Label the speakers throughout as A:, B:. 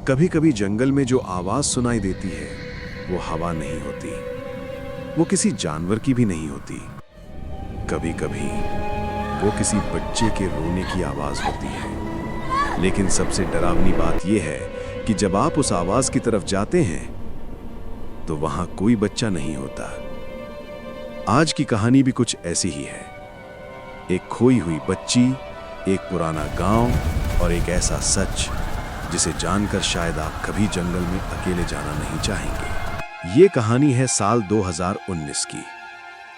A: कभी कभी जंगल में जो आवाज सुनाई देती है वो हवा नहीं होती, वो किसी जानवर की भी नहीं होती। कभी कभी वो किसी बच्चे के रोने की आवाज होती है। लेकिन सबसे डरावनी बात यह है कि जब आप उस आवाज की तरफ जाते हैं तो वहां कोई बच्चा नहीं होता। आज की कहानी भी कुछ ऐसी ही है। एक खोई हुई बच्ची, एक पुराना गांव और एक ऐसा सच जिसे जानकर शायद आप कभी जंगल में अकेले जाना नहीं चाहेंगे। ये कहानी है साल 2019 की।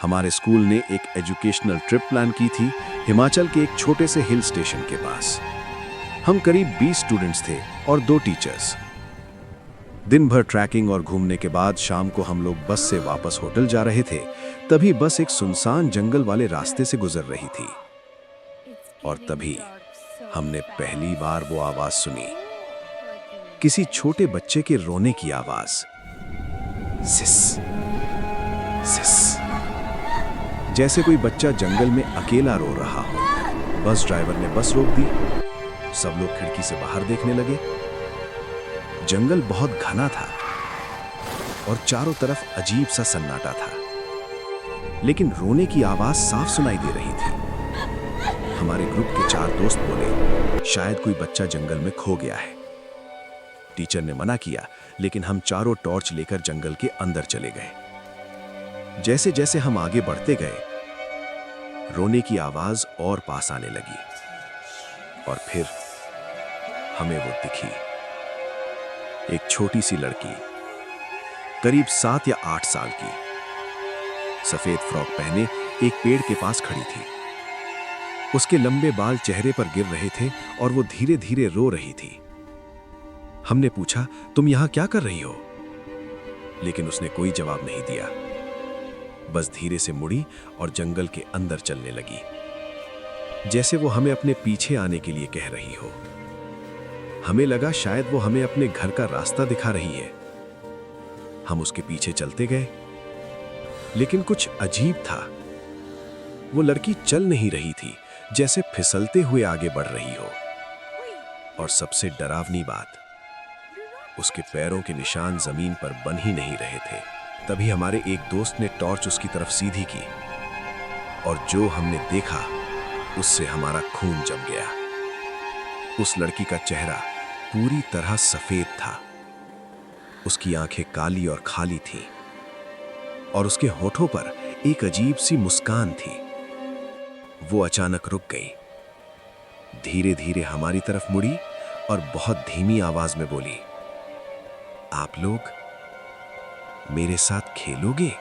A: हमारे स्कूल ने एक एजुकेशनल ट्रिप प्लान की थी हिमाचल के एक छोटे से हिल स्टेशन के पास। हम करीब 20 स्टूडेंट्स थे और 2 टीचर्स। दिन भर ट्रैकिंग और घूमने के बाद शाम को हम लोग बस से वापस होटल जा रहे थे। तभी बस एक सुनसान जंगल वाले रास्ते से गुजर रही थी और तभी हमने पहली बार वो आवाज सुनी, किसी छोटे बच्चे के रोने की आवाज। सिस सिस, जैसे कोई बच्चा जंगल में अकेला रो रहा हो। बस ड्राइवर ने बस रोक दी। सब लोग खिड़की से बाहर देखने लगे। जंगल बहुत घना था और चारों तरफ अजीब सा सन्नाटा था, लेकिन रोने की आवाज साफ सुनाई दे रही थी। हमारे ग्रुप के 4 दोस्त बोले, शायद कोई बच्चा जंगल में खो गया है। टीचर ने मना किया, लेकिन हम चारों टॉर्च लेकर जंगल के अंदर चले गए। जैसे जैसे हम आगे बढ़ते गए, रोने की आवाज और पास आने लगी और फिर हमें वो दिखी। एक छोटी सी लड़की, करीब 7 या 8 साल की, सफेद फ्रॉक पहने एक पेड़ के पास खड़ी थी। उसके लंबे बाल चेहरे पर गिर रहे थे और वो धीरे धीरे रो रही थी। हमने पूछा, तुम यहां क्या कर रही हो? लेकिन उसने कोई जवाब नहीं दिया, बस धीरे से मुड़ी और जंगल के अंदर चलने लगी, जैसे वो हमें अपने पीछे आने के लिए कह रही हो। हमें लगा शायद वो हमें अपने घर का रास्ता दिखा रही है। हम उसके पीछे चलते गए, लेकिन कुछ अजीब था। वो लड़की चल नहीं रही थी, जैसे फिसलते हुए आगे बढ़ रही हो। और सबसे डरावनी बात, उसके पैरों के निशान जमीन पर बन ही नहीं रहे थे। तभी हमारे एक दोस्त ने टॉर्च उसकी तरफ सीधी की और जो हमने देखा उससे हमारा खून जम गया। उस लड़की का चेहरा पूरी तरह सफेद था। उसकी आंखें काली और खाली थीं और उसके होठों पर एक अजीब सी मुस्कान थी। वो अचानक रुक गई, धीरे धीरे हमारी तरफ मुड़ी और बहुत धीमी आवाज में बोली, आप लोग मेरे साथ खेलोगे?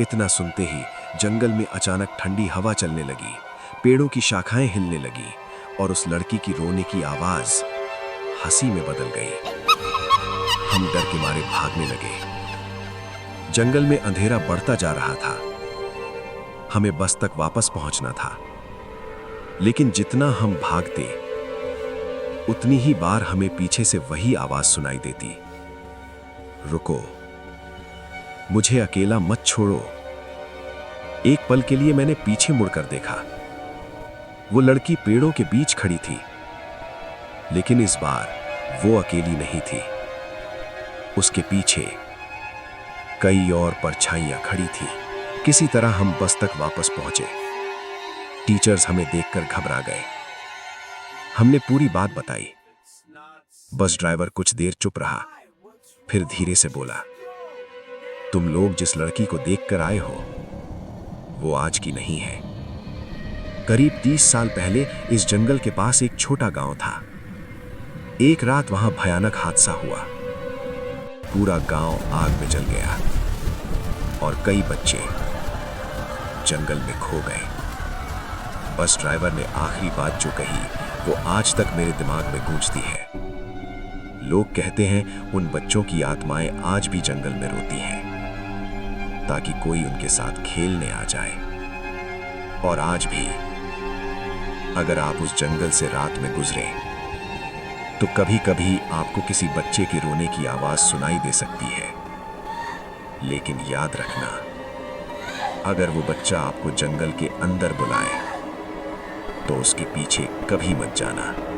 A: इतना सुनते ही जंगल में अचानक ठंडी हवा चलने लगी, पेड़ों की शाखाएं हिलने लगी और उस लड़की की रोने की आवाज हंसी में बदल गई। हम डर के मारे भागने लगे। जंगल में अंधेरा बढ़ता जा रहा था। हमें बस तक वापस पहुंचना था, लेकिन जितना हम भागते उतनी ही बार हमें पीछे से वही आवाज सुनाई देती, रुको, मुझे अकेला मत छोड़ो। एक पल के लिए मैंने पीछे मुड़कर देखा। वो लड़की पेड़ों के बीच खड़ी थी, लेकिन इस बार वो अकेली नहीं थी। उसके पीछे कई और परछाइयां खड़ी थी। किसी तरह हम बस तक वापस पहुंचे। टीचर्स हमें देखकर घबरा गए। हमने पूरी बात बताई। बस ड्राइवर कुछ देर चुप रहा, फिर धीरे से बोला, तुम लोग जिस लड़की को देखकर आए हो वो आज की नहीं है। करीब 30 साल पहले इस जंगल के पास एक छोटा गांव था। एक रात वहां भयानक हादसा हुआ। पूरा गांव आग में जल गया और कई बच्चे जंगल में खो गए। बस ड्राइवर ने आखिरी बात जो कही वो आज तक मेरे दिमाग में गूंजती है। लोग कहते हैं उन बच्चों की आत्माएं आज भी जंगल में रोती हैं, ताकि कोई उनके साथ खेलने आ जाए। और आज भी अगर आप उस जंगल से रात में गुजरे तो कभी कभी आपको किसी बच्चे के रोने की आवाज सुनाई दे सकती है। लेकिन याद रखना, अगर वो बच्चा आपको जंगल के अंदर बुलाए तो उसके पीछे कभी मत जाना।